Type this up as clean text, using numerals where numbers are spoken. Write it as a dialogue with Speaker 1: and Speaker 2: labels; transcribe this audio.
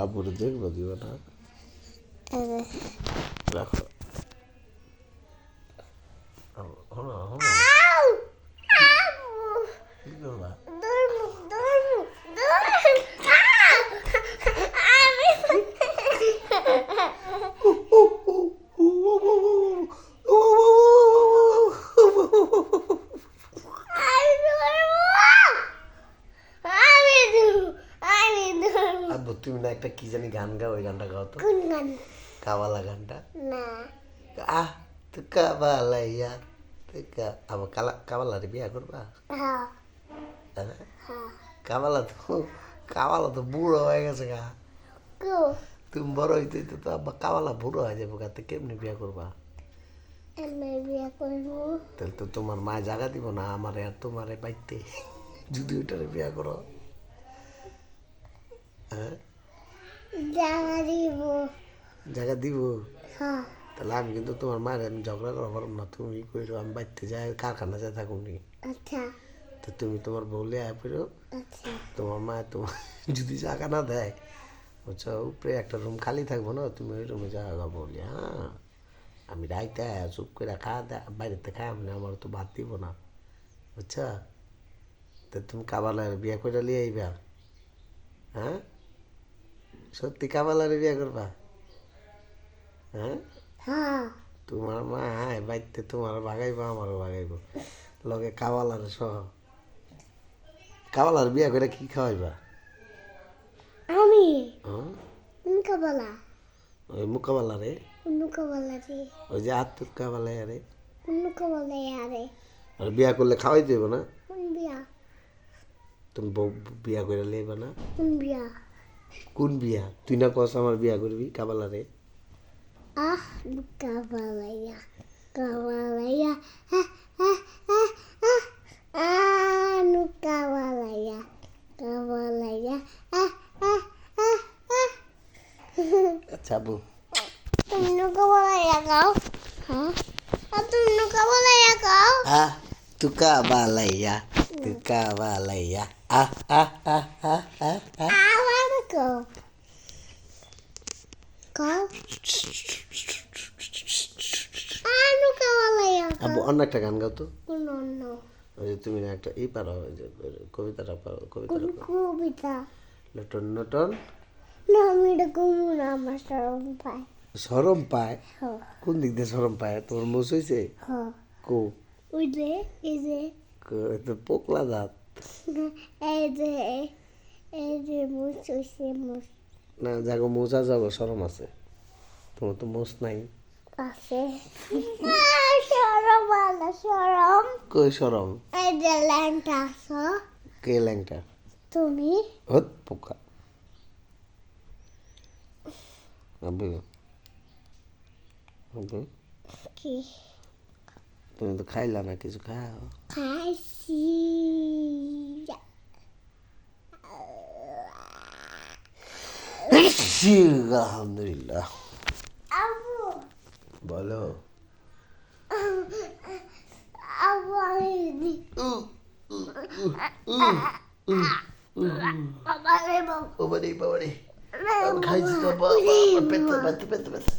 Speaker 1: আব্বুরে দেখবো দিব না রাখো হলো হলো কি করবা আব্বু তুমি না একটা কি জানি গান গাও ওই গানটা গাও তো
Speaker 2: কোন গান?
Speaker 1: কাওয়ালা গানটা
Speaker 2: না
Speaker 1: আহ তো কাবালাইয়া আবার কাবালারে বিয়া করবা
Speaker 2: হ্যাঁ
Speaker 1: হ্যাঁ
Speaker 2: হ্যাঁ
Speaker 1: কাওয়ালা তো বুড়ো হয়ে গেছে গা
Speaker 2: কো
Speaker 1: তুমি বড় হইতে হইতে তো আব্বা কাওয়ালা বুড়ো হয়ে যাবো গাতে কেমনি বিয়া করবা
Speaker 2: আমি বিয়ে করবো
Speaker 1: তাহলে তো তোমার মা জায়গা দিব না আমার আর তোমারে বাইতে যদি ওইটারে বিয়া করো হ্যাঁ
Speaker 2: জায়গা দিব
Speaker 1: জায়গা দিব
Speaker 2: হ্যাঁ
Speaker 1: তাহলে আমি কিন্তু তোমার মায়ের আমি ঝগড়া করা পারব না তুমি কইরো আমি বাইতে যাই কারখানা যাই থাকুন নি
Speaker 2: আচ্ছা
Speaker 1: তো তুমি তোমার বউলে আয় পড়ো
Speaker 2: আচ্ছা
Speaker 1: তোমার মা তোমার যদি জায়গা না দেয় বুঝছো উপরে একটা রুম খালি থাকবো না তুমি ওই রুমে জায়গা বলি হ্যাঁ আমি রাইতে চুপ করে বাইরেতে খাই আমি আমার তো ভাত দিব না বুঝছো তো তুমি কাবালার বিয়ে করে নিয়ে আইবা হ্যাঁ সত্যি কাবালারে বিয়ে করবা হ্যাঁ
Speaker 2: হ্যাঁ
Speaker 1: তোমার মা হ্যাঁ বাইতে তোমার বাগাইব আমারও বাগাইব লগে কাবালার সহ কাবালার বিয়া করে কি খাওয়াইবা
Speaker 2: আমি
Speaker 1: হ্যাঁ
Speaker 2: উনকা বলা
Speaker 1: ওই মুকাবালারে
Speaker 2: উনকা বলা রে
Speaker 1: ওই যে আত্মুর কাবালাই আরে
Speaker 2: উনকা বলা আরে
Speaker 1: আর বিয়া করলে খাওয়াই দেবো না
Speaker 2: কোন বিয়া
Speaker 1: তুমি বউ বিয়া করে লেবা না
Speaker 2: কোন বিয়া
Speaker 1: কোন বিয়া তুই না কস আমার বিয়া করবি কাবালারে
Speaker 2: আহ নুকা বলাইয়া কাবালাইয়া হ্যাঁ হ্যাঁ হ্যাঁ হ্যাঁ নুকা বলাইয়া কাবালাইয়া হ্যাঁ হ্যাঁ হ্যাঁ
Speaker 1: আচ্ছা বউ
Speaker 2: তুমি নুকা বলাইয়া গাও হ্যাঁ তুমি নুকা বলাইয়া গাও
Speaker 1: আহ তু কাবালাইয়া তু কাবালাইয়া আহ আহ আহ আহ আহ আহ
Speaker 2: আবার গাও গাও নুকা বলাইয়া
Speaker 1: আব্বু অন্য একটা গান গাও তো
Speaker 2: কোন অন্য
Speaker 1: ওই যে তুমি না একটা ই পারো ওই যে কবিতাটা পারো
Speaker 2: কোন
Speaker 1: কবিতাটা পারো
Speaker 2: কবিতা
Speaker 1: নটন নটন
Speaker 2: না আমি এটা কমু না আমার সরম পাই
Speaker 1: সরম পায়
Speaker 2: হ্যাঁ
Speaker 1: কোন দিক দিয়ে সরম পায় তোমার মোষ হয়েছে
Speaker 2: হ্যাঁ
Speaker 1: কো
Speaker 2: ওই যে এই যে
Speaker 1: তো পোকলা দাঁত
Speaker 2: এই যে এই যে মুছ হইছে মুছ
Speaker 1: না যাগো মোজা যাগো সরম আছে তোমার তো মোষ নাই
Speaker 2: আছে সরম আলা সরম
Speaker 1: কই সরম
Speaker 2: এই যে ল্যাংটা আছো
Speaker 1: কে ল্যাংটা
Speaker 2: তুমি
Speaker 1: হত পোকা আব্বু আব্বু
Speaker 2: কি
Speaker 1: তুমি তো খাইলা না কিছু খাও
Speaker 2: খাইছি
Speaker 1: আলহামদুলিল্লাহ
Speaker 2: আবু
Speaker 1: বলো
Speaker 2: আবু আমি বাবা রে বাবা
Speaker 1: বাবারে বাবারে খাইছি তো পেতে পেতে পেতে পেতে